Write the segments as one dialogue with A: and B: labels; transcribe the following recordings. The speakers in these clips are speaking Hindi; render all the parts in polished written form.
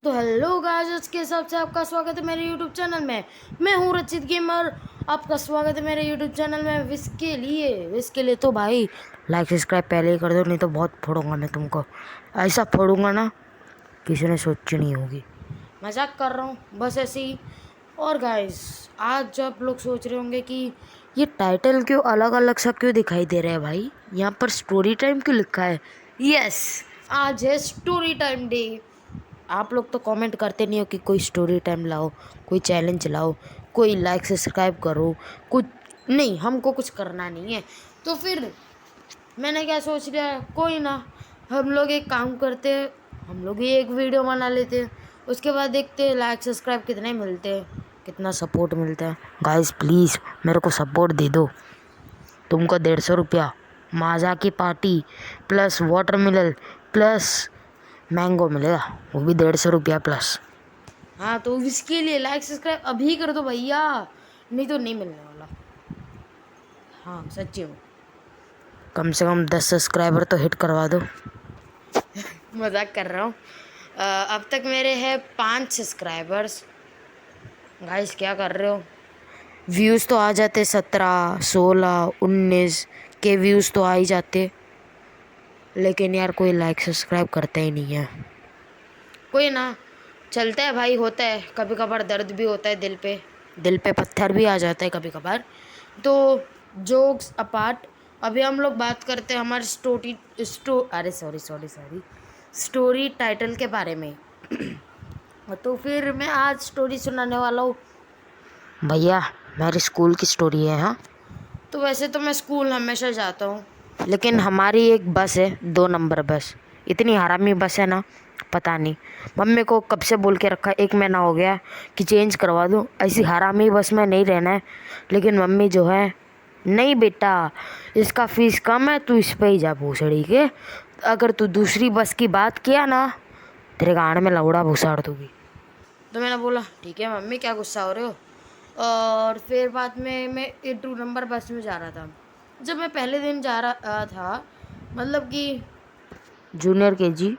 A: तो हेलो गाइस, आज के हिसाब से आपका स्वागत है मेरे यूट्यूब चैनल में। मैं हूँ रचित गेमर। आपका स्वागत है मेरे यूट्यूब चैनल में। विश के लिए तो भाई लाइक सब्सक्राइब पहले ही कर दो, नहीं तो बहुत फोड़ूंगा मैं तुमको। ऐसा फोड़ूंगा ना किसी ने सोची नहीं होगी। मजाक कर रहा हूँ, बस ऐसे ही। और गाइस, आज जो आप लोग सोच रहे होंगे कि ये टाइटल क्यों अलग अलग सा क्यों दिखाई दे रहा है भाई, यहाँ पर स्टोरी टाइम क्यों लिखा है? यस, आज है स्टोरी टाइम डे। आप लोग तो कमेंट करते नहीं हो कि कोई स्टोरी टाइम लाओ, कोई चैलेंज लाओ, कोई लाइक सब्सक्राइब करो, कुछ नहीं। हमको कुछ करना नहीं है, तो फिर मैंने क्या सोच लिया, कोई ना, हम लोग एक काम करते हैं, हम लोग ही एक वीडियो बना लेते हैं। उसके बाद देखते हैं लाइक सब्सक्राइब कितने मिलते हैं, कितना सपोर्ट मिलता है। गाइस प्लीज़ मेरे को सपोर्ट दे दो। तुमको 150 रुपया माजा की party plus watermelon plus mango मिलेगा, वो भी 150 रुपया प्लस। हाँ, तो इसके लिए लाइक सब्सक्राइब अभी कर दो भैया, नहीं तो नहीं मिलने वाला। हाँ सच्ची में, कम से कम 10 सब्सक्राइबर तो हिट करवा दो। मजाक कर रहा हूँ। अब तक मेरे हैं 5 सब्सक्राइबर्स। गाइस क्या कर रहे हो? व्यूज़ तो आ जाते 17, 16, 19 के व्यूज़ तो आ ही जाते, लेकिन यार कोई लाइक सब्सक्राइब करता ही नहीं है। कोई ना, चलता है भाई, होता है। कभी कभार दर्द भी होता है दिल पे पत्थर भी आ जाता है कभी कभार। तो जोक्स अपार्ट, अभी हम लोग बात करते हैं हमारे स्टोरी टाइटल के बारे में। तो फिर मैं आज स्टोरी सुनाने वाला हूँ भैया, मेरी स्कूल की स्टोरी है। हाँ, तो वैसे तो मैं स्कूल हमेशा जाता हूँ, लेकिन हमारी एक बस है, 2 नंबर बस। इतनी हरामी बस है ना, पता नहीं। मम्मी को कब से बोल के रखा, 1 महीना हो गया कि चेंज करवा दो, ऐसी हरामी बस में नहीं रहना है। लेकिन मम्मी जो है, नहीं बेटा इसका फीस कम है, तू इस पे ही जा भूसड़ी के। अगर तू दूसरी बस की बात किया ना, तेरे गाड़ में लौड़ा भूसाड़ दूँगी। तो मैंने बोला ठीक है मम्मी, क्या गुस्सा हो रहे हो। और फिर बाद में मैं 2 नंबर बस में जा रहा था। जब मैं पहले दिन जा रहा था, मतलब कि जूनियर केजी,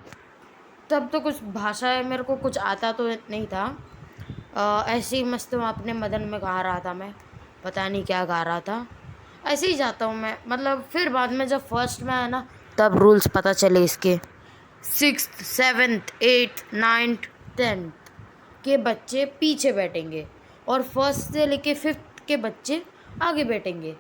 A: तब तो कुछ भाषा है, मेरे को कुछ आता तो नहीं था। ऐसे ही मस्त मैं अपने मदन में गा रहा था, मैं पता नहीं क्या गा रहा था। ऐसे ही जाता हूँ मैं, मतलब फिर बाद में जब फर्स्ट में आया ना, तब रूल्स पता चले इसके। 6th 7th 8th 9th 10th के बच्चे पीछे बैठेंगे और फर्स्ट से लेके 5th के बच्चे आगे बैठेंगे।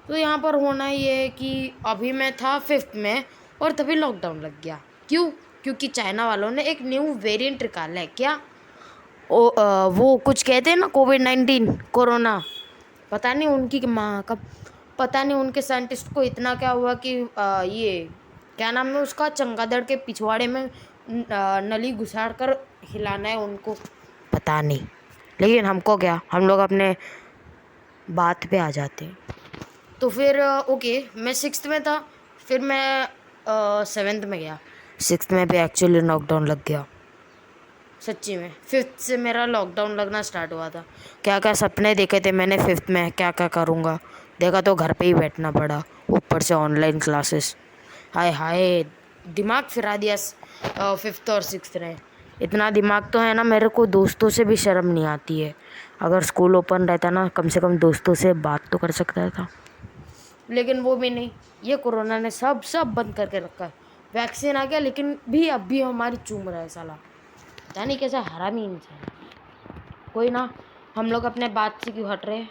A: तो यहाँ पर होना ये है कि अभी मैं था 5th में और तभी लॉकडाउन लग गया। क्यों? क्योंकि चाइना वालों ने एक न्यू वेरिएंट निकाला है। क्या वो कुछ कहते हैं ना, कोविड-19 कोरोना, पता नहीं उनकी माँ का, पता नहीं उनके साइंटिस्ट को इतना क्या हुआ कि ये क्या नाम है उसका, चमगादड़ के पिछवाड़े में नली घुसाड़ कर हिलाना है उनको, पता नहीं। लेकिन हमको क्या, हम लोग अपने बात पे आ जाते हैं। तो फिर ओके, मैं 6th में था, फिर मैं 7th में गया। 6th में भी एक्चुअली लॉकडाउन लग गया, सच्ची में। 5th से मेरा लॉकडाउन लगना स्टार्ट हुआ था। क्या क्या सपने देखे थे मैंने 5th में, क्या क्या करूँगा, देखा तो घर पे ही बैठना पड़ा, ऊपर से ऑनलाइन क्लासेस। हाय हाय, दिमाग फिरा दिया 5th और 6th ने। इतना दिमाग तो है ना, मेरे को दोस्तों से भी शर्म नहीं आती है। अगर स्कूल ओपन रहता ना, कम से कम दोस्तों से बात तो कर सकता था, लेकिन वो भी नहीं। ये कोरोना ने सब बंद करके रखा है। वैक्सीन आ गया, लेकिन भी अब भी हमारी चूम रहा है साला, पता नहीं कैसा हरामी इंसान। कोई ना, हम लोग अपने बात से क्यों हट रहे हैं।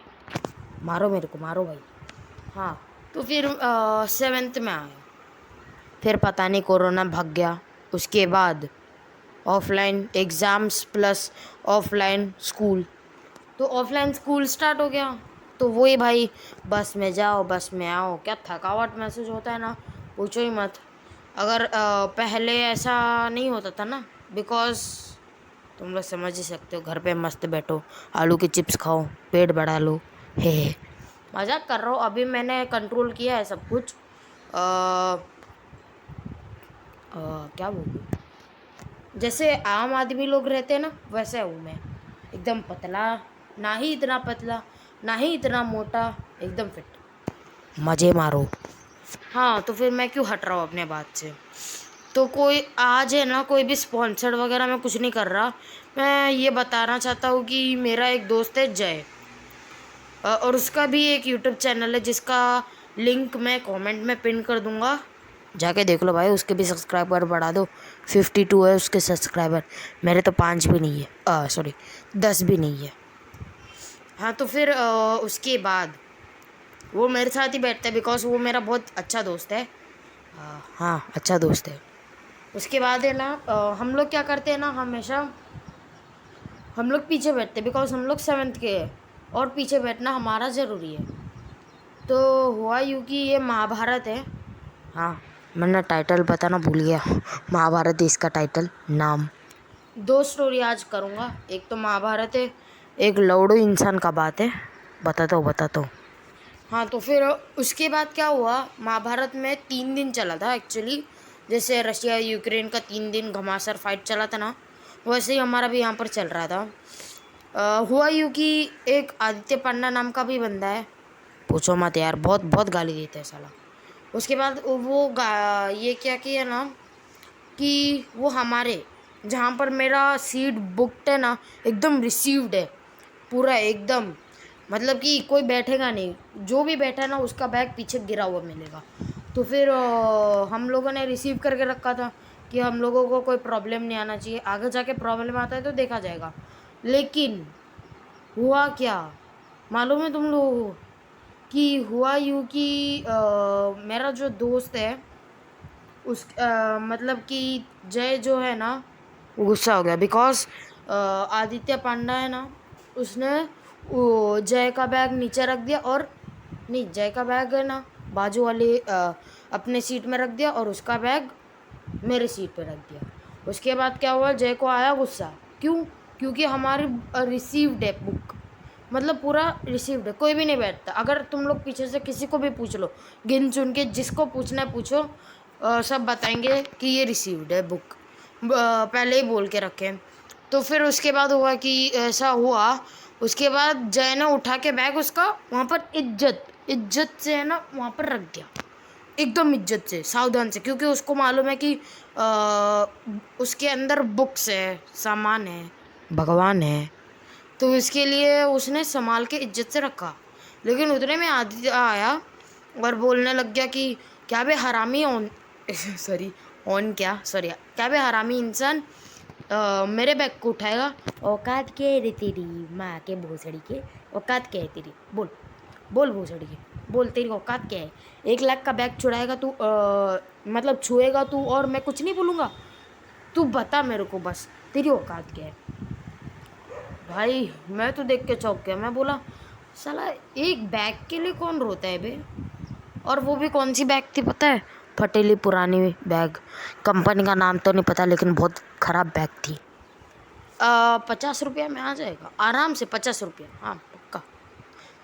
A: मारो मेरे को, मारो भाई। हाँ, तो फिर 7th में आया, फिर पता नहीं कोरोना भाग गया। उसके बाद offline exams plus offline school, तो ऑफलाइन स्कूल स्टार्ट हो गया। तो वही भाई, बस में जाओ बस में आओ, क्या थकावट महसूस होता है ना, पूछो ही मत। अगर पहले ऐसा नहीं होता था ना, बिकॉज तुम लोग समझ ही सकते हो, घर पे मस्त बैठो, आलू की चिप्स खाओ, पेट बढ़ा लो। हे मजाक कर रहा हूँ, अभी मैंने कंट्रोल किया है सब कुछ। क्या बोलूँ, जैसे आम आदमी लोग रहते हैं ना, वैसे हूँ मैं। एकदम पतला, ना ही इतना पतला ना ही इतना मोटा, एकदम फिट। मज़े मारो। हाँ, तो फिर मैं क्यों हट रहा हूँ अपने बात से। तो कोई आज है ना, कोई भी स्पॉन्सर्ड वगैरह मैं कुछ नहीं कर रहा। मैं ये बताना चाहता हूँ कि मेरा एक दोस्त है जय, और उसका भी एक यूट्यूब चैनल है जिसका लिंक मैं कमेंट में पिन कर दूंगा, जाके देख लो भाई। उसके भी सब्सक्राइबर बढ़ा दो। 52 है उसके सब्सक्राइबर, मेरे तो 5 भी नहीं है, सॉरी 10 भी नहीं है। हाँ तो फिर उसके बाद वो मेरे साथ ही बैठता है, बिकॉज वो मेरा बहुत अच्छा दोस्त है। हाँ अच्छा दोस्त है। उसके बाद है ना, हम लोग क्या करते हैं ना, हमेशा हम लोग पीछे बैठते हैं, बिकॉज हम लोग 7th के हैं और पीछे बैठना हमारा ज़रूरी है। तो हुआ यूँ कि ये महाभारत है। हाँ मैंने टाइटल बताना भूल गया, महाभारत है इसका टाइटल नाम। 2 स्टोरी आज करूँगा, एक तो महाभारत है, एक लौड़ो इंसान का बात है। बताता हूँ। हाँ तो फिर उसके बाद क्या हुआ, महाभारत में 3 दिन चला था एक्चुअली। जैसे रशिया यूक्रेन का 3 दिन घमासान फाइट चला था ना, वैसे ही हमारा भी यहाँ पर चल रहा था। हुआ यूँ कि एक आदित्य पांडा नाम का भी बंदा है, पूछो मत यार, बहुत बहुत गाली देता है साला। उसके बाद वो ये क्या किया ना कि वो हमारे जहाँ पर मेरा सीट बुकड है ना, एकदम रिसीव्ड है पूरा एकदम, मतलब कि कोई बैठेगा नहीं, जो भी बैठा है ना उसका बैग पीछे गिरा हुआ मिलेगा। तो फिर हम लोगों ने रिसीव करके रखा था कि हम लोगों को कोई प्रॉब्लम नहीं आना चाहिए, आगे जाके प्रॉब्लम आता है तो देखा जाएगा। लेकिन हुआ क्या मालूम है तुम लोगों को, कि हुआ यूँ कि मेरा जो दोस्त है उस मतलब कि जय जो है ना, वो गुस्सा हो गया, बिकॉज आदित्य पांडा है ना, उसने वो जय का बैग नीचे रख दिया, और नहीं जय का बैग है ना बाजू वाले अपने सीट में रख दिया और उसका बैग मेरे सीट पे रख दिया। उसके बाद क्या हुआ, जय को आया गुस्सा। क्यों? क्योंकि हमारी रिसीव्ड है बुक, मतलब पूरा रिसीव्ड है, कोई भी नहीं बैठता। अगर तुम लोग पीछे से किसी को भी पूछ लो, गिन चुन के जिसको पूछना है पूछो, सब बताएंगे कि ये रिसीव्ड है बुक, पहले ही बोल के रखें। तो फिर उसके बाद हुआ कि ऐसा हुआ। उसके बाद जय ने उठा के बैग उसका वहाँ पर इज्जत से है ना वहाँ पर रख दिया, एकदम इज्जत से सावधान से, क्योंकि उसको मालूम है कि उसके अंदर बुक्स है, सामान है, भगवान है, तो इसके लिए उसने संभाल के इज्जत से रखा। लेकिन उतने में आदित्य आया और बोलने लग गया कि क्या बे हरामी ऑन क्या बे हरामी इंसान मेरे बैग को उठाएगा, औकात क्या है रे तेरी माँ के भोसड़ी के, औकात क्या है तेरी, बोल भोसड़ी के, बोल तेरी औकात क्या है। 1 लाख का बैग छुड़ाएगा तू, मतलब छुएगा तू और मैं कुछ नहीं बोलूँगा, तू बता मेरे को बस तेरी औकात क्या है। भाई मैं तो देख के चौंक गया, मैं बोला साला एक बैग के लिए कौन रोता है बे। और वो भी कौन सी बैग थी पता है, फटेली पुरानी बैग, कंपनी का नाम तो नहीं पता लेकिन बहुत ख़राब बैग थी। 50 रुपया में आ जाएगा आराम से, 50 रुपया, हाँ पक्का।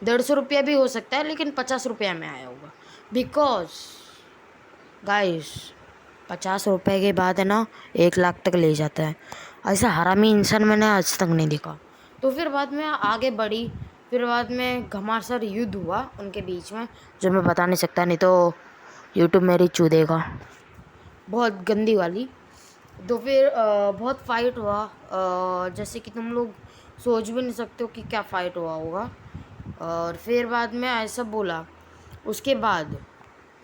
A: 150 रुपया भी हो सकता है लेकिन 50 रुपया में आया होगा, बिकॉज गाइस 50 रुपये के बाद है ना 1 लाख तक ले जाता है। ऐसा हरामी इंसान मैंने आज तक नहीं देखा। तो फिर बाद में आगे बढ़ी, फिर बाद में घमासान युद्ध हुआ उनके बीच में, जो मैं बता नहीं सकता, नहीं तो यूट्यूब मेरी चू देगा, बहुत गंदी वाली। तो फिर बहुत फाइट हुआ, जैसे कि तुम लोग सोच भी नहीं सकते हो कि क्या फ़ाइट हुआ होगा। और फिर बाद में ऐसा बोला, उसके बाद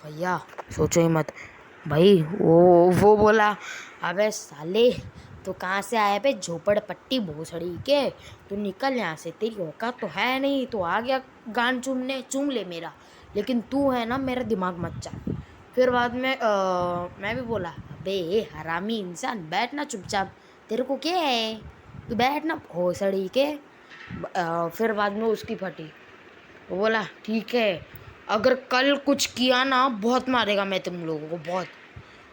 A: भैया सोचो ही मत भाई, वो बोला अबे साले तो कहाँ से आया बे झोपड़पट्टी भोसड़ी के, तू निकल यहाँ से, तेरी औकात तो है नहीं, तो आ गया गान चूम ले मेरा, लेकिन तू है ना मेरा दिमाग मत चाट। फिर बाद में मैं भी बोला अबे हरामी इंसान बैठ ना चुपचाप, तेरे को क्या है, तू बैठ ना भोसड़ी के। फिर बाद में उसकी फटी, वो बोला ठीक है अगर कल कुछ किया ना बहुत मारेगा मैं तुम लोगों को बहुत।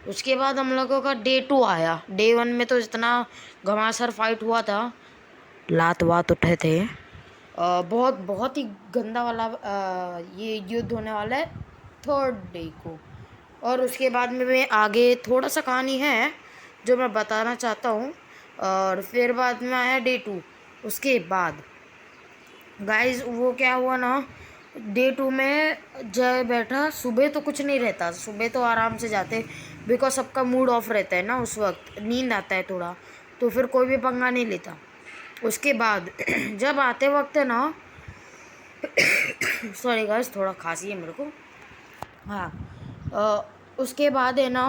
A: उसके बाद हम लोगों का डे 2 आया। डे 1 में तो इतना घमासान फाइट हुआ था, लात वात उठे थे, बहुत बहुत ही गंदा वाला ये युद्ध होने वाला है 3rd डे को। और उसके बाद में मैं आगे थोड़ा सा कहानी है जो मैं बताना चाहता हूँ। और फिर बाद में आया डे 2। उसके बाद गाइस वो क्या हुआ ना, डे 2 में जय बैठा, सुबह तो कुछ नहीं रहता, सुबह तो आराम से जाते, बिकॉज सबका मूड ऑफ रहता है ना उस वक्त, नींद आता है थोड़ा, तो फिर कोई भी पंगा नहीं लेता। उसके बाद जब आते वक्त है ना सॉरी गाइस, थोड़ा खांसी है मेरे को। हाँ, उसके बाद है ना,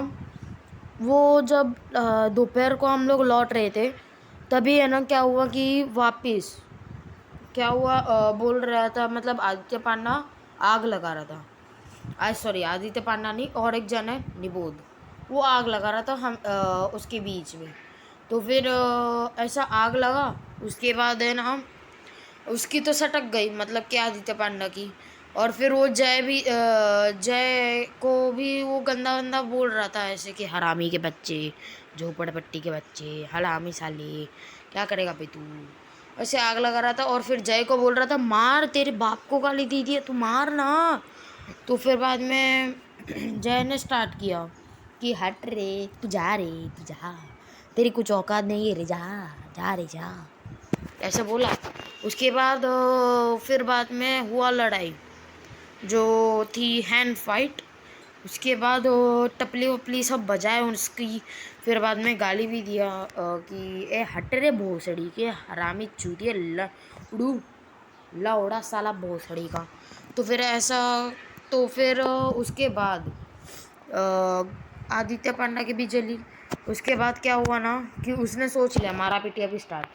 A: वो जब दोपहर को हम लोग लौट रहे थे, तभी है ना क्या हुआ कि वापिस क्या हुआ, बोल रहा था, मतलब आदित्य पांडा आग लगा रहा था। सॉरी, आदित्य पांडा नहीं, और एक जन है निबोध, वो आग लगा रहा था हम उसके बीच में। तो फिर ऐसा आग लगा, उसके बाद है ना उसकी तो सटक गई, मतलब कि आदित्य पांडा की। और फिर वो जय को भी वो गंदा गंदा बोल रहा था ऐसे कि हरामी के बच्चे, झोपड़पट्टी के बच्चे, हरामी साले, क्या करेगा भाई तू, ऐसे आग लगा रहा था। और फिर जय को बोल रहा था मार, तेरे बाप को गाली दी थी तू मार ना। तो फिर बाद में जय ने स्टार्ट किया कि हट रे, तू जा रे, तू जा, तेरी कुछ औकात नहीं है रे, जा जा रे जा, ऐसा बोला। उसके बाद फिर बाद में हुआ लड़ाई जो थी हैंड फाइट। उसके बाद टपली वपली सब बजाए उसकी। फिर बाद में गाली भी दिया कि ए हट रे भोसड़ी के हरामी चूतिया लड़ू लौड़ा साला भोसड़ी का। तो फिर ऐसा, तो फिर उसके बाद आदित्य पांडा की भी जली। उसके बाद क्या हुआ ना कि उसने सोच लिया मारा पीटी अभी स्टार्ट।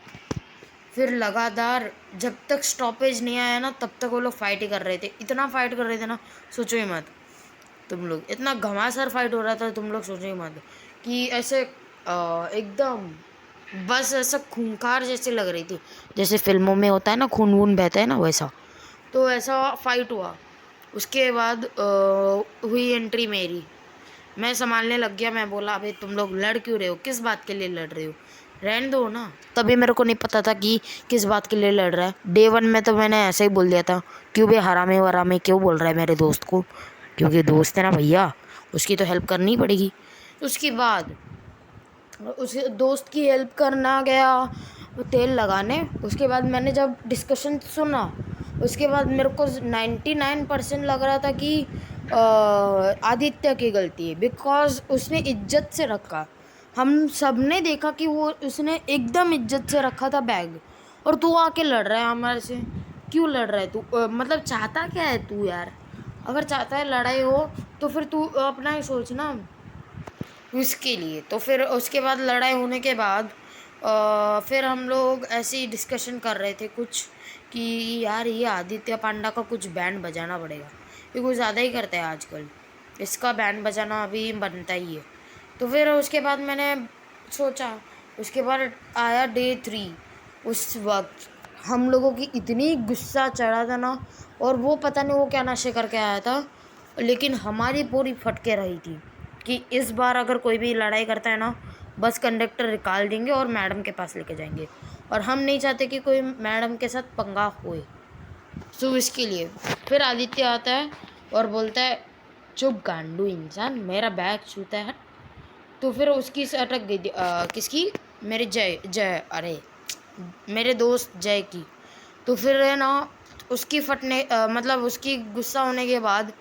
A: फिर लगातार जब तक स्टॉपेज नहीं आया ना, तब तक वो लोग फाइट ही कर रहे थे, इतना फाइट कर रहे थे ना, सोचो ही मत तुम लोग, इतना घमासान फाइट हो रहा था, तुम लोग सोचो ही मत कि ऐसे एकदम बस ऐसा खूंखार जैसे लग रही थी, जैसे फिल्मों में होता है ना खून वून बहता है ना, वैसा। तो ऐसा फाइट हुआ। उसके बाद हुई एंट्री मेरी, मैं संभालने लग गया। मैं बोला अबे तुम लोग लड़ क्यों रहे हो, किस बात के लिए लड़ रहे हो, रहने दो ना। तभी मेरे को नहीं पता था कि किस बात के लिए लड़ रहा है। डे 1 में तो मैंने ऐसे ही बोल दिया था, क्यों बे हरामे वरामे क्यों बोल रहा है मेरे दोस्त को, क्योंकि दोस्त है ना भैया, उसकी तो हेल्प करनी पड़ेगी। उसके बाद उस दोस्त की हेल्प करना गया तेल लगाने। उसके बाद मैंने जब डिस्कशन सुना, उसके बाद मेरे को 99% लग रहा था कि आदित्य की गलती है, बिकॉज उसने इज्जत से रखा। हम सब ने देखा कि वो उसने एकदम इज्जत से रखा था बैग, और तू आके लड़ रहा है हमारे से, क्यों लड़ रहा है तू, मतलब चाहता क्या है तू यार, अगर चाहता है लड़ाई हो तो फिर तू अपना ही सोचना उसके लिए। तो फिर उसके बाद लड़ाई होने के बाद फिर हम लोग ऐसे ही डिस्कशन कर रहे थे कुछ कि यार ये आदित्य पांडा का कुछ बैंड बजाना पड़ेगा, ये कुछ ज़्यादा ही करता है आजकल, इसका बैंड बजाना अभी बनता ही है। तो फिर उसके बाद मैंने सोचा, उसके बाद आया डे 3। उस वक्त हम लोगों की इतनी गुस्सा चढ़ा था ना, और वो पता नहीं वो क्या नशे करके आया था, लेकिन हमारी पूरी फटके रही थी कि इस बार अगर कोई भी लड़ाई करता है ना, बस कंडक्टर निकाल देंगे और मैडम के पास लेके जाएंगे, और हम नहीं चाहते कि कोई मैडम के साथ पंगा होए। सो इसके लिए फिर आदित्य आता है और बोलता है चुप गांडू इंसान, मेरा बैग छूता है। तो फिर उसकी से अटक गई किसकी, मेरे जय अरे मेरे दोस्त जय की। तो फिर है ना उसकी फटने मतलब उसकी गुस्सा होने के बाद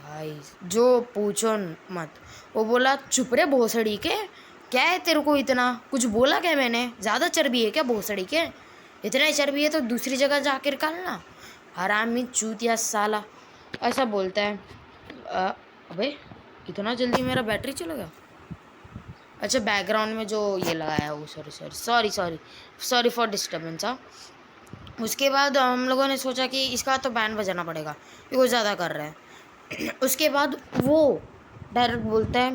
A: भाई जो पूछो मत, वो बोला चुप रे भोसड़ी के, क्या है तेरे को, इतना कुछ बोला क्या मैंने, ज़्यादा चर्बी है क्या भोसड़ी के, इतना ही चर्बी है तो दूसरी जगह जाकर निकालना, हरामी चूतिया साला, ऐसा बोलता है। अबे इतना जल्दी मेरा बैटरी चला गया। अच्छा, बैकग्राउंड में जो ये लगाया वो sorry sorry sorry sorry sorry for disturbance. हाँ, उसके बाद हम लोगों ने सोचा कि इसका तो बैंड बजाना पड़ेगा, ये कुछ ज़्यादा कर रहा है। उसके बाद वो डायरेक्ट बोलता है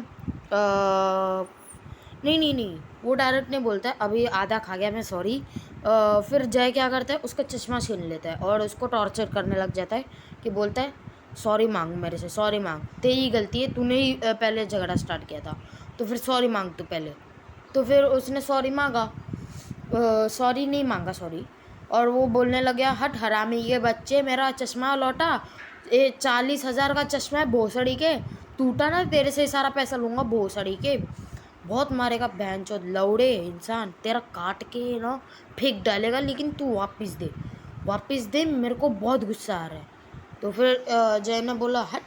A: नहीं नहीं नहीं, वो डायरेक्ट नहीं बोलता है अभी आधा खा गया मैं सॉरी। फिर जय क्या करता है, उसका चश्मा छीन लेता है और उसको टॉर्चर करने लग जाता है कि बोलता है सॉरी मांग मेरे से, सॉरी मांग, तेरी गलती है, तूने ही पहले झगड़ा स्टार्ट किया था, तो फिर सॉरी मांग तू पहले। तो फिर उसने सॉरी मांगा, सॉरी नहीं मांगा सॉरी, और वो बोलने लग गया हट हरामी के बच्चे, मेरा चश्मा लौटा, ये 40,000 का चश्मा है भोसड़ी के, टूटा ना तेरे से सारा पैसा लूँगा भोसड़ी के, बहुत मारेगा बहनचोद लौड़े इंसान, तेरा काट के ना फेंक डालेगा, लेकिन तू वापस दे, मेरे को बहुत गुस्सा आ रहा है। तो फिर जय ने बोला हट,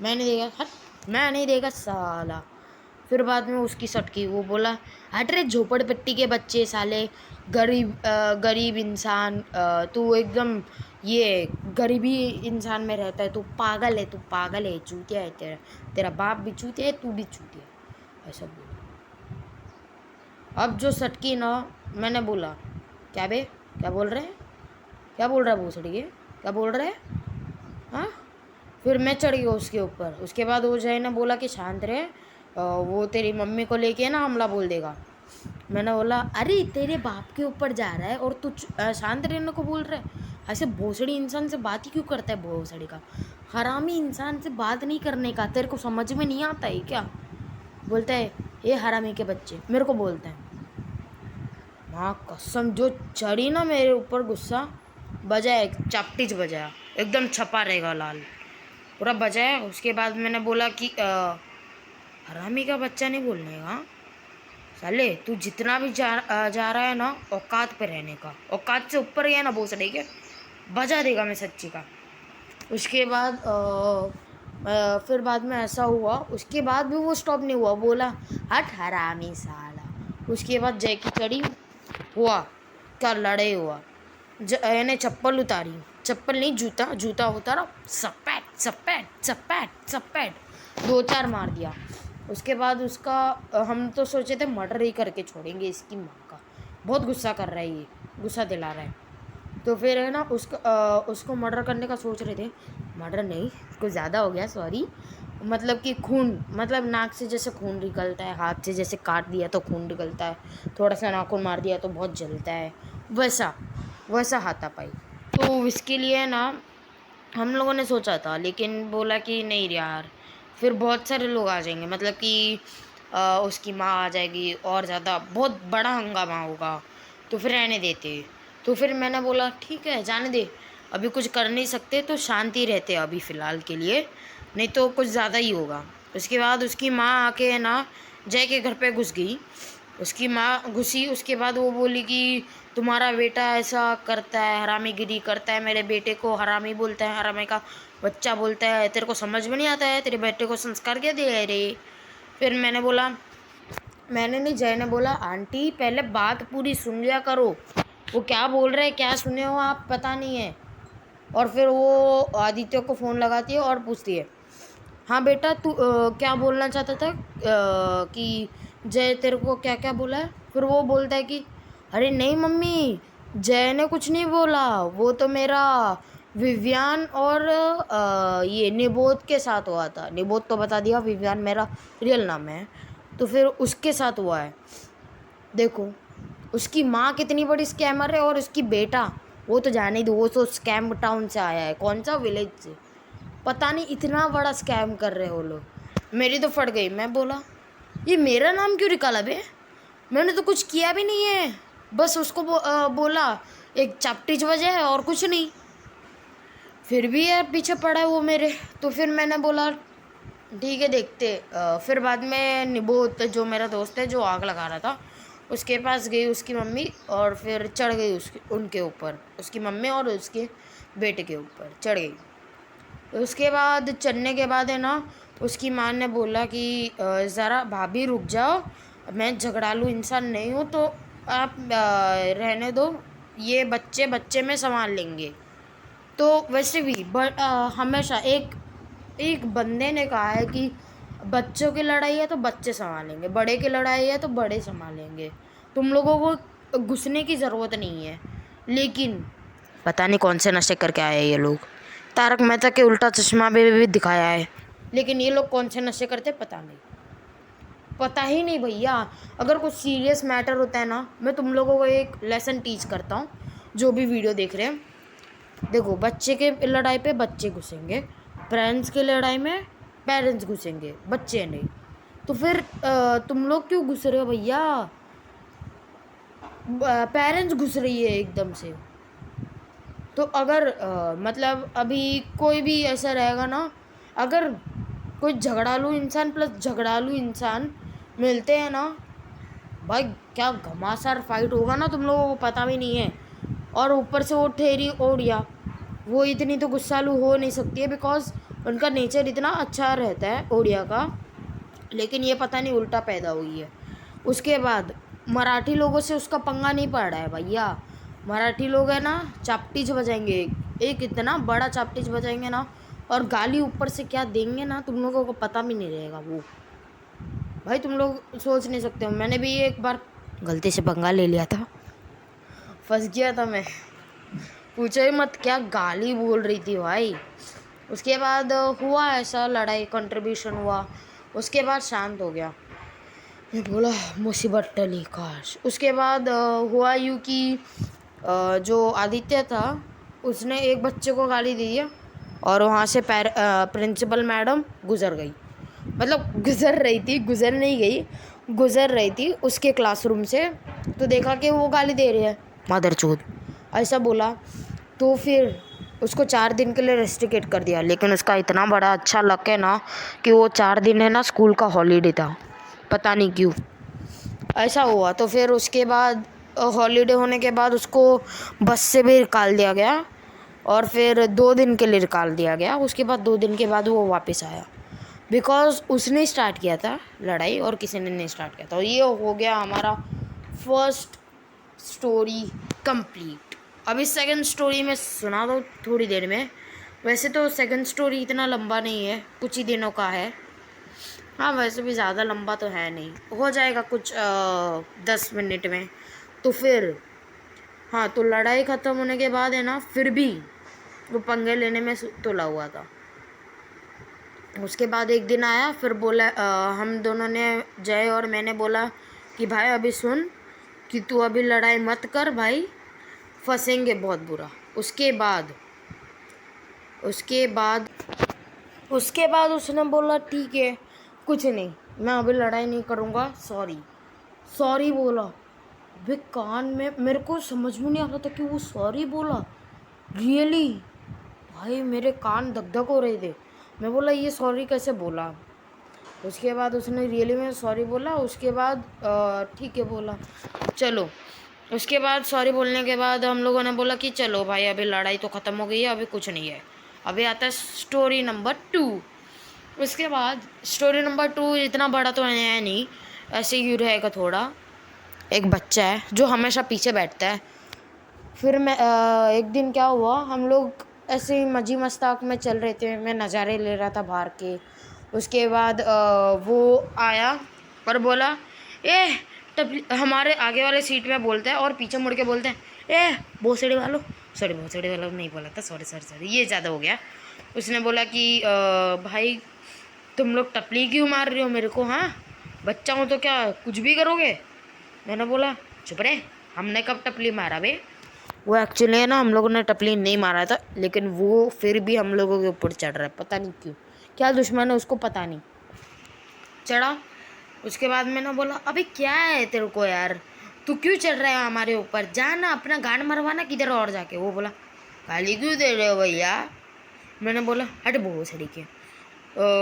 A: मैंने देखा हट, मैं नहीं देगा साला। फिर बाद में उसकी सटकी, वो बोला हट रे झोपड़पट्टी के बच्चे साले, गरीब इंसान, तू एकदम ये गरीबी इंसान में रहता है, तू पागल है, चूतिया है, तेरा बाप भी चूतिया है, तू भी चूतिया है, ऐसा बोला। अब जो सटकी ना, मैंने बोला क्या बे, क्या बोल रहे हैं, क्या बोल रहा है भोसड़ी के, क्या बोल रहे हैं, हाँ। फिर मैं चढ़ गया उसके ऊपर। उसके बाद वो जय ने बोला कि शांत रहे, वो तेरी मम्मी को लेके ना हमला बोल देगा। मैंने बोला अरे तेरे बाप के ऊपर जा रहा है और तू शांत रहने को बोल रहा है। ऐसे भोसड़ी इंसान से बात ही क्यों करता है, भोसड़ी का हरामी इंसान से बात नहीं करने का, तेरे को समझ में नहीं आता है क्या। बोलता है ये हरामी के बच्चे, मेरे को बोलता है। माँ कसम जो चढ़ी ना मेरे ऊपर गुस्सा, बजाया चापटीच बजाया, एकदम छपा रहेगा लाल पूरा बजाया। उसके बाद मैंने बोला कि हरामी का बच्चा नहीं बोलने का साले, तू जितना भी जा रहा है ना औकात पे रहने का, औकात से ऊपर गया ना भोसड़ी के बजा देगा मैं सच्ची का। उसके बाद फिर बाद में ऐसा हुआ, उसके बाद भी वो स्टॉप नहीं हुआ, बोला हट हरामी साला। उसके बाद जय की चढ़ी हुआ, क्या लड़ाई हुआ, यानी चप्पल उतारी, चप्पल नहीं जूता उतारा, सपैट सपैट सपैट सपैट 2-4 मार दिया। उसके बाद उसका हम तो सोचे थे मर्डर ही करके छोड़ेंगे इसकी माँ का, बहुत गुस्सा कर रहा है ये, गुस्सा दिला रहा है। तो फिर है ना उसको मर्डर करने का सोच रहे थे, मर्डर नहीं कुछ ज़्यादा हो गया सॉरी, मतलब कि खून, मतलब नाक से जैसे खून निकलता है, हाथ से जैसे काट दिया तो खून निकलता है, थोड़ा सा नाखून मार दिया तो बहुत जलता है, वैसा हाथापाई। तो इसके लिए ना हम लोगों ने सोचा था, लेकिन बोला कि नहीं यार फिर बहुत सारे लोग आ जाएंगे, मतलब कि उसकी माँ आ जाएगी और ज़्यादा बहुत बड़ा हंगामा होगा, तो फिर रहने देते। तो फिर मैंने बोला ठीक है जाने दे, अभी कुछ कर नहीं सकते तो शांति रहते अभी फ़िलहाल के लिए, नहीं तो कुछ ज़्यादा ही होगा। उसके बाद उसकी माँ आके ना जय के घर पे घुस गई, उसकी माँ घुसी। उसके बाद वो बोली कि तुम्हारा बेटा ऐसा करता है, हरामीगिरी करता है, मेरे बेटे को हरामी बोलता है, हरामी का बच्चा बोलता है, तेरे को समझ में नहीं आता है, तेरे बेटे को संस्कार क्या दे रे। फिर मैंने नहीं, जय ने बोला आंटी पहले बात पूरी सुन लिया करो, वो क्या बोल रहे हैं क्या सुने हो आप पता नहीं है। और फिर वो आदित्य को फ़ोन लगाती है और पूछती है हाँ बेटा तू क्या बोलना चाहता था, कि जय तेरे को क्या क्या बोला है। फिर वो बोलता है कि अरे नहीं मम्मी जय ने कुछ नहीं बोला, वो तो मेरा विवियान और ये निबोध के साथ हुआ था। निबोध तो बता दिया, विवियान मेरा रियल नाम है, तो फिर उसके साथ हुआ है। देखो उसकी माँ कितनी बड़ी स्कैमर है और उसकी बेटा वो तो जाने ही दो, वो तो स्कैम टाउन से आया है, कौन सा विलेज से, पता नहीं इतना बड़ा स्कैम कर रहे हो लोग। मेरी तो फट गई, मैं बोला ये मेरा नाम क्यों निकाला बे, मैंने तो कुछ किया भी नहीं है, बस उसको बोला एक चापटी वजह है और कुछ नहीं। फिर भी यार पीछे पड़ा है वो मेरे। तो फिर मैंने बोला ठीक है देखते। फिर बाद में निबोध जो मेरा दोस्त है जो आग लगा रहा था उसके पास गई उसकी मम्मी, और फिर चढ़ गई उनके ऊपर, उसकी मम्मी और उसके बेटे के ऊपर चढ़ गई। उसके बाद चढ़ने के बाद है ना उसकी माँ ने बोला कि ज़रा भाभी रुक जाओ, मैं झगड़ालू इंसान नहीं हूँ, तो आप रहने दो, ये बच्चे में संभाल लेंगे। तो वैसे भी हमेशा एक बंदे ने कहा है कि बच्चों की लड़ाई है तो बच्चे संभालेंगे, बड़े की लड़ाई है तो बड़े संभालेंगे, तुम लोगों को घुसने की ज़रूरत नहीं है। लेकिन पता नहीं कौन से नशे करके आए ये लोग, तारक मेहता के उल्टा चश्मा भी दिखाया है, लेकिन ये लोग कौन से नशे करते पता ही नहीं भैया। अगर कुछ सीरियस मैटर होता है ना, मैं तुम लोगों को एक लेसन टीच करता हूँ, जो भी वीडियो देख रहे हैं। देखो बच्चे के लड़ाई पे बच्चे घुसेंगे, पेरेंट्स की लड़ाई में पेरेंट्स घुसेंगे, बच्चे नहीं। तो फिर तुम लोग क्यों घुस रहे हो भैया, पेरेंट्स घुस रही है एकदम से। तो अगर मतलब अभी कोई भी ऐसा रहेगा ना, अगर कोई झगड़ालू इंसान प्लस झगड़ालू इंसान मिलते हैं ना भाई, क्या घमासान फाइट होगा ना, तुम लोगों को पता भी नहीं है। और ऊपर से वो ठेरी ओढ़िया, वो इतनी तो गुस्सालू हो नहीं सकती है, बिकॉज उनका नेचर इतना अच्छा रहता है ओडिया का, लेकिन ये पता नहीं उल्टा पैदा हुई है। उसके बाद मराठी लोगों से उसका पंगा नहीं पड़ रहा है भैया। मराठी लोग है ना चापटीज बजाएंगे, एक इतना बड़ा चापटीज बजाएंगे ना, और गाली ऊपर से क्या देंगे ना, तुम लोगों को पता भी नहीं रहेगा। वो भाई तुम लोग सोच नहीं सकते हो। मैंने भी एक बार गलती से पंगा ले लिया था, फंस गया था मैं, पूछो ही मत क्या गाली बोल रही थी भाई। उसके बाद हुआ ऐसा लड़ाई, कंट्रीब्यूशन हुआ, उसके बाद शांत हो गया। मैं बोला मुसीबत टली काश। उसके बाद हुआ यूँ कि जो आदित्य था उसने एक बच्चे को गाली दी है, और वहाँ से प्रिंसिपल मैडम गुजर गई, मतलब गुजर रही थी, गुजर नहीं गई, गुजर रही थी उसके क्लासरूम से। तो देखा कि वो गाली दे रही है, मदरचोद ऐसा बोला। तो फिर उसको 4 दिन के लिए रेस्ट्रिकेट कर दिया। लेकिन उसका इतना बड़ा अच्छा लक है ना कि वो 4 दिन है ना स्कूल का हॉलीडे था, पता नहीं क्यों ऐसा हुआ। तो फिर उसके बाद हॉलीडे होने के बाद उसको बस से भी निकाल दिया गया, और फिर 2 दिन के लिए निकाल दिया गया। उसके बाद 2 दिन के बाद वो वापस आया, बिकॉज उसने स्टार्ट किया था लड़ाई और किसी ने नहीं स्टार्ट किया था। ये हो गया हमारा फर्स्ट स्टोरी कंप्लीट। अभी सेकंड स्टोरी में सुना दो थोड़ी देर में। वैसे तो सेकंड स्टोरी इतना लंबा नहीं है, कुछ ही दिनों का है। हाँ वैसे भी ज़्यादा लंबा तो है नहीं, हो जाएगा कुछ 10 मिनट में। तो फिर हाँ, तो लड़ाई ख़त्म होने के बाद है ना, फिर भी वो पंगे लेने में तुला हुआ था। उसके बाद एक दिन आया, फिर बोला हम दोनों ने, जय और मैंने बोला कि भाई अभी सुन कि तू अभी लड़ाई मत कर भाई, फंसेंगे बहुत बुरा। उसके बाद उसने बोला ठीक है कुछ नहीं, मैं अभी लड़ाई नहीं करूँगा, सॉरी बोला। वे कान में मेरे को समझ में नहीं आ रहा था कि वो सॉरी बोला रियली। भाई मेरे कान धक धक हो रहे थे। मैं बोला ये सॉरी कैसे बोला। उसके बाद उसने रियली में सॉरी बोला। उसके बाद ठीक है बोला चलो। उसके बाद सॉरी बोलने के बाद हम लोगों ने बोला कि चलो भाई अभी लड़ाई तो ख़त्म हो गई है, अभी कुछ नहीं है। अभी आता है स्टोरी नंबर 2। उसके बाद स्टोरी नंबर 2 इतना बड़ा तो है नहीं, ऐसे ही रहेगा थोड़ा। एक बच्चा है जो हमेशा पीछे बैठता है। फिर मैं एक दिन क्या हुआ, हम लोग ऐसे ही मजी मस्ताक में चल रहे थे, मैं नज़ारे ले रहा था बाहर के। उसके बाद वो आया और बोला ए तब हमारे आगे वाले सीट में बोलता है, और पीछे मुड़ के बोलते हैं ए भोसड़ी वालों नहीं बोला था, सॉरी ये ज़्यादा हो गया। उसने बोला कि भाई तुम लोग टपली क्यों मार रहे हो मेरे को, हाँ बच्चा हूँ तो क्या कुछ भी करोगे। मैंने बोला चुप रहे, हमने कब टपली मारा बे। वो एक्चुअली है ना हम लोगों ने टपली नहीं मारा था, लेकिन वो फिर भी हम लोगों के ऊपर चढ़ रहा है, पता नहीं क्यों, क्या दुश्मन है उसको पता नहीं, चढ़ा। उसके बाद मैंने बोला अबे क्या है तेरे को यार, तू क्यों चढ़ रहा है हमारे ऊपर, जाना अपना गांड मरवाना किधर और जाके। वो बोला गाली क्यों दे रहे हो भैया। मैंने बोला हट बहुत सड़ी के।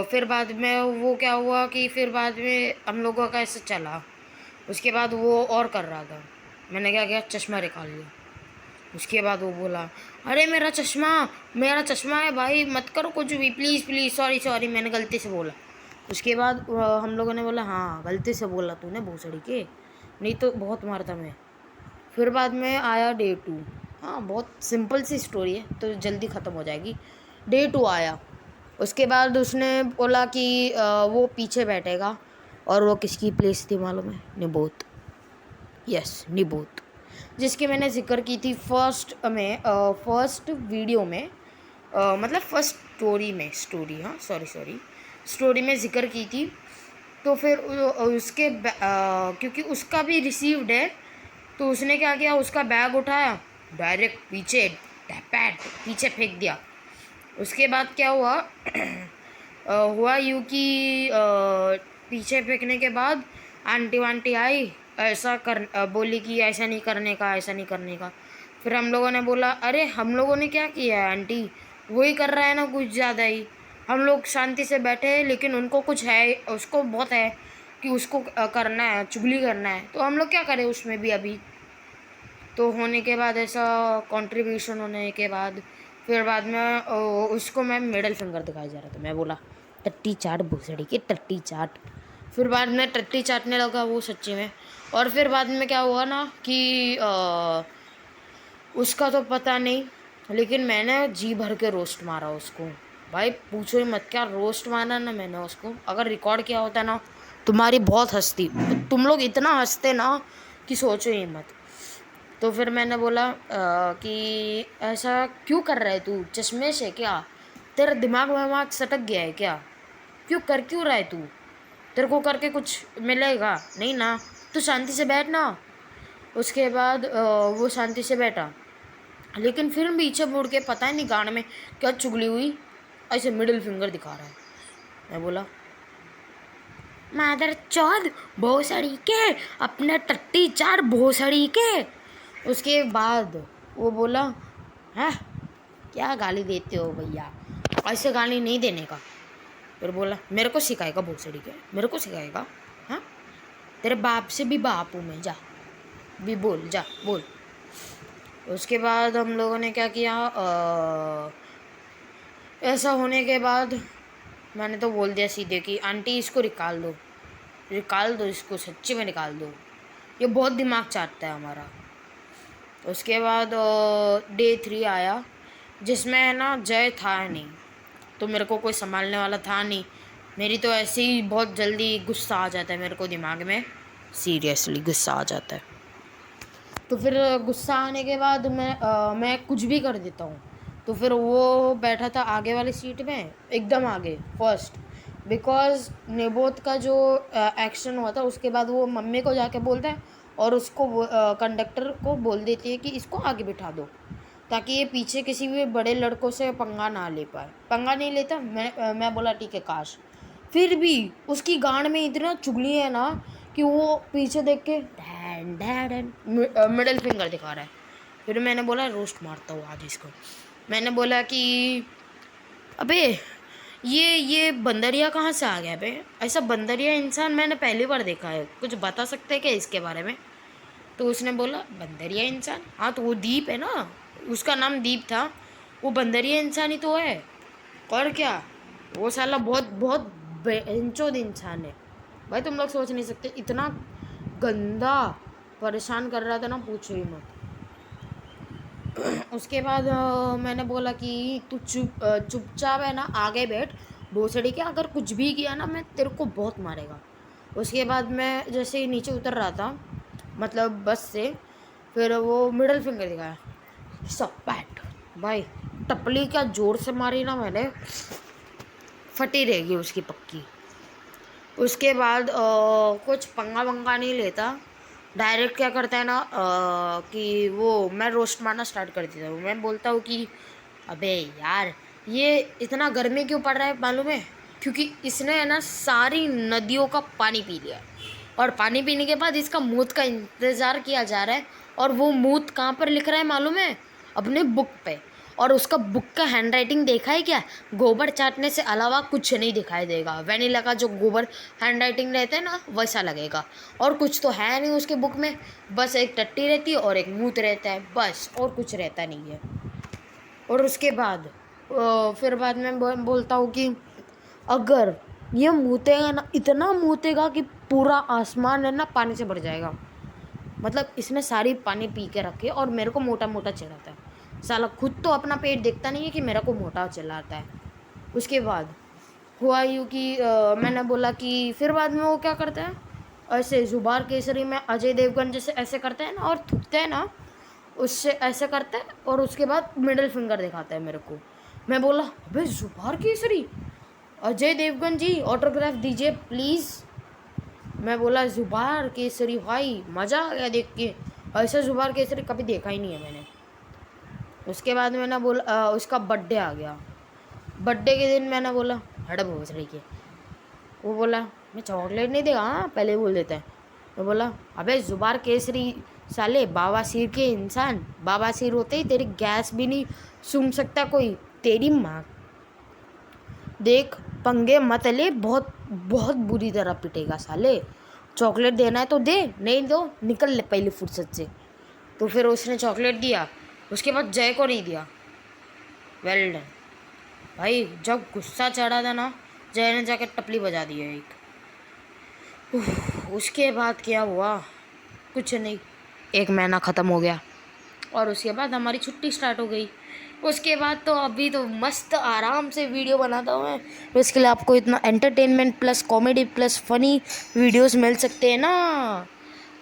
A: फिर बाद में वो क्या हुआ कि फिर बाद में हम लोगों का ऐसे चला। उसके बाद वो और कर रहा था, मैंने क्या किया चश्मा निकाल लिया। उसके बाद वो बोला अरे मेरा चश्मा है भाई, मत करो कुछ भी प्लीज़ सॉरी मैंने गलती से बोला। उसके बाद हम लोगों ने बोला हाँ गलती से बोला तूने भोसड़ी के, नहीं तो बहुत मारता मैं। फिर बाद में आया डे 2। हाँ बहुत सिंपल सी स्टोरी है तो जल्दी ख़त्म हो जाएगी। डे 2 आया। उसके बाद उसने बोला कि वो पीछे बैठेगा, और वो किसकी प्लेस थी मालूम है, निबोध। यस निबोध, जिसकी मैंने जिक्र की थी फर्स्ट वीडियो में, मतलब फर्स्ट स्टोरी में जिक्र की थी। तो फिर उसके क्योंकि उसका भी रिसीव्ड है, तो उसने क्या किया, उसका बैग उठाया डायरेक्ट पीछे फेंक दिया। उसके बाद क्या हुआ हुआ यूँ कि पीछे फेंकने के बाद आंटी वांटी आई, बोली कि ऐसा नहीं करने का। फिर हम लोगों ने बोला अरे हम लोगों ने क्या किया है आंटी, वही कर रहा है ना कुछ ज़्यादा ही, हम लोग शांति से बैठे हैं, लेकिन उनको कुछ है, उसको बहुत है कि उसको करना है, चुगली करना है, तो हम लोग क्या करें उसमें भी। अभी तो होने के बाद ऐसा कंट्रीब्यूशन होने के बाद फिर बाद में उसको मैं मिडल फिंगर दिखाया जा रहा था। मैं बोला टट्टी चाट भूसड़ी की टट्टी चाट। फिर बाद में टट्टी चाटने लगा वो सच्ची में। और फिर बाद में क्या हुआ ना कि उसका तो पता नहीं, लेकिन मैंने जी भर के रोस्ट मारा उसको। भाई पूछो ही मत क्या रोस्ट मारा ना मैंने उसको। अगर रिकॉर्ड किया होता ना तुम्हारी बहुत हंसती, तुम लोग इतना हंसते ना कि सोचो ही मत। तो फिर मैंने बोला कि ऐसा क्यों कर रहा है तू, चश्मे से क्या, तेरा दिमाग वमाग सटक गया है क्या, क्यों रहा है तू, तेरे को करके कुछ मिलेगा नहीं ना, तू शांति से बैठ ना। उसके बाद वो शांति से बैठा, लेकिन फिर पीछे मुड़ के पता नहीं गाने में क्या चुगली हुई, ऐसे मिडिल फिंगर दिखा रहा है। मैं बोला मादर चौध भोसड़ी के, अपने टट्टी चार भोसड़ी के। उसके बाद वो बोला है क्या गाली देते हो भैया, ऐसे गाली नहीं देने का। फिर बोला मेरे को सिखाएगा भोसड़ी के, मेरे को सिखाएगा, हाँ तेरे बाप से भी बाप हूँ मैं, जा भी बोल, जा बोल। उसके बाद हम लोगों ने क्या किया, ऐसा होने के बाद मैंने तो बोल दिया सीधे कि आंटी इसको निकाल दो इसको, सच्ची में निकाल दो, ये बहुत दिमाग चाटता है हमारा। उसके बाद डे 3 आया, जिसमें है ना जय था नहीं, तो मेरे को कोई संभालने वाला था नहीं। मेरी तो ऐसे ही बहुत जल्दी गुस्सा आ जाता है मेरे को दिमाग में, सीरियसली गुस्सा आ जाता है। तो फिर गुस्सा आने के बाद मैं कुछ भी कर देता हूँ। तो फिर वो बैठा था आगे वाली सीट में, एकदम आगे फर्स्ट, बिकॉज निबोध का जो एक्शन हुआ था उसके बाद वो मम्मी को जाके बोलता है और उसको कंडक्टर को बोल देती है कि इसको आगे बिठा दो, ताकि ये पीछे किसी भी बड़े लड़कों से पंगा ना ले पाए। पंगा नहीं लेता। मैं बोला ठीक है काश। फिर भी उसकी गांड में इतना चुगली है ना कि वो पीछे देख के डैन डैन मिडल फिंगर दिखा रहा है। फिर मैंने बोला रोस्ट मारता हूँ आज इसको। मैंने बोला कि अबे ये बंदरिया कहाँ से आ गया बे, ऐसा बंदरिया इंसान मैंने पहली बार देखा है, कुछ बता सकते हैं क्या इसके बारे में। तो उसने बोला बंदरिया इंसान, हाँ तो वो दीप है ना, उसका नाम दीप था, वो बंदरिया इंसान ही तो है, और क्या। वो साला बहुत बहुत बेंचोद इंसान है भाई, तुम लोग सोच नहीं सकते, इतना गंदा परेशान कर रहा था ना, पूछो ही मत। उसके बाद मैंने बोला कि तू चुपचाप है ना आगे बैठ भोसड़ी के, अगर कुछ भी किया ना मैं तेरे को बहुत मारेगा। उसके बाद मैं जैसे ही नीचे उतर रहा था, मतलब बस से, फिर वो मिडल फिंगर दिखाया, सब पैट भाई, टपली क्या जोर से मारी ना मैंने, फटी रहेगी उसकी पक्की। उसके बाद कुछ पंगा वंगा नहीं लेता, डायरेक्ट क्या करता है ना कि वो मैं रोस्ट मारना स्टार्ट कर देता हूँ। मैं बोलता हूँ कि अबे यार ये इतना गर्मी क्यों पड़ रहा है मालूम है, क्योंकि इसने है ना सारी नदियों का पानी पी लिया, और पानी पीने के बाद इसका मूत का इंतज़ार किया जा रहा है, और वो मूत कहाँ पर लिख रहा है मालूम है, अपने बुक पे। और उसका बुक का हैंड राइटिंग देखा है क्या, गोबर चाटने से अलावा कुछ नहीं दिखाई देगा। वैनिला का जो गोबर हैंड राइटिंग रहता है ना वैसा लगेगा, और कुछ तो है नहीं उसके बुक में, बस एक टट्टी रहती है और एक मूत रहता है, बस और कुछ रहता नहीं है। और उसके बाद फिर बाद में बोलता हूँ कि अगर ये मूतेगा ना, इतना मूतेगा कि पूरा आसमान है ना पानी से भर जाएगा। मतलब इसने सारी पानी पी के रखे और मेरे को मोटा मोटा चिढ़ाता है साला, खुद तो अपना पेट देखता नहीं है कि मेरा को मोटा चिल्लाता है। उसके बाद हुआ यूँ कि मैंने बोला कि फिर बाद में वो क्या करता है, ऐसे जुबार केसरी में अजय देवगन जैसे ऐसे करते हैं ना और थूकते हैं ना, उससे ऐसे करता है, और उसके बाद मिडिल फिंगर दिखाता है मेरे को। मैं बोला अबे जुबार केसरी, अजय देवगन जी ऑटोग्राफ दीजिए प्लीज़। मैं बोला जुबार केसरी भाई, मज़ा आ गया देख के, ऐसा जुबार केसरी कभी देखा ही नहीं है मैंने। उसके बाद मैंने बोला उसका बर्थडे आ गया, बर्थडे के दिन मैंने बोला हट भोसड़ी के। वो बोला मैं चॉकलेट नहीं देगा, हाँ पहले बोल देता है। मैं बोला अबे जुबार केसरी साले, बावासीर के इंसान, बावासीर होते ही तेरी गैस भी नहीं सूंघ सकता कोई, तेरी माँ। देख पंगे मत ले, बहुत बहुत बुरी तरह पिटेगा साले। चॉकलेट देना है तो दे, नहीं दो निकल ले पहले फुर्सत से। तो फिर उसने चॉकलेट दिया, उसके बाद जय को नहीं दिया। वेल डन भाई। जब गुस्सा चढ़ा था ना, जय ने जाकर टपली बजा दी है एक। उसके बाद क्या हुआ, कुछ नहीं, 1 महीना ख़त्म हो गया और उसके बाद हमारी छुट्टी स्टार्ट हो गई। उसके बाद तो अभी तो मस्त आराम से वीडियो बनाता हूँ मैं। तो इसके लिए आपको इतना entertainment plus comedy plus funny videos मिल सकते हैं ना।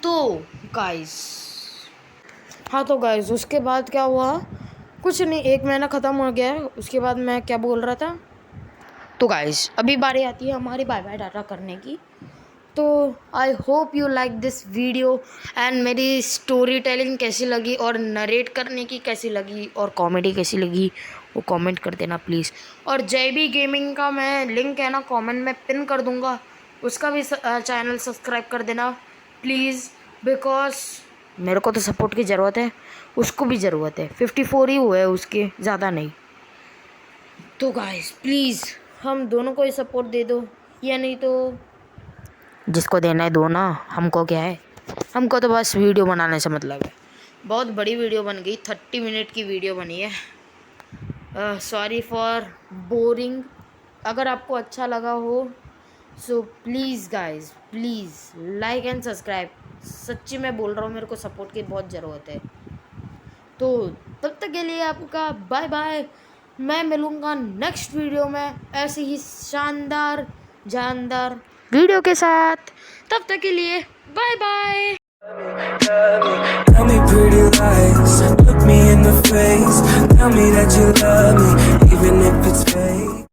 A: तो गाइस, हाँ तो गाइस उसके बाद क्या हुआ, कुछ नहीं, 1 महीना ख़त्म हो गया। उसके बाद मैं क्या बोल रहा था, तो गाइस अभी बारी आती है हमारी बाय बाय डाटा करने की। तो I hope you like this video and मेरी स्टोरी टेलिंग कैसी लगी और नरेट करने की कैसी लगी और कॉमेडी कैसी लगी वो कमेंट कर देना प्लीज़। और JB गेमिंग का मैं लिंक है ना कमेंट में पिन कर दूंगा, उसका भी चैनल सब्सक्राइब कर देना प्लीज़, बिकॉज मेरे को तो सपोर्ट की ज़रूरत है, उसको भी ज़रूरत है। 54 ही हुए उसके, ज़्यादा नहीं। तो गाइस प्लीज़ हम दोनों को ही सपोर्ट दे दो, या नहीं तो जिसको देना है दो ना, हमको क्या है, हमको तो बस वीडियो बनाने से मतलब है। बहुत बड़ी वीडियो बन गई, 30 मिनट की वीडियो बनी है। Sorry for boring. अगर आपको अच्छा लगा हो so please guys, please like and subscribe. सच्ची मैं बोल रहा हूँ, मेरे को सपोर्ट की बहुत ज़रूरत है। तो तब तक के लिए आपका बाय बाय। मैं मिलूँगा नेक्स्ट वीडियो में ऐसे ही शानदार जानदार वीडियो के साथ। तब तक के लिए bye bye.
B: Tell me pretty lies, look me in the face. Tell me that you love me, even if it's fake.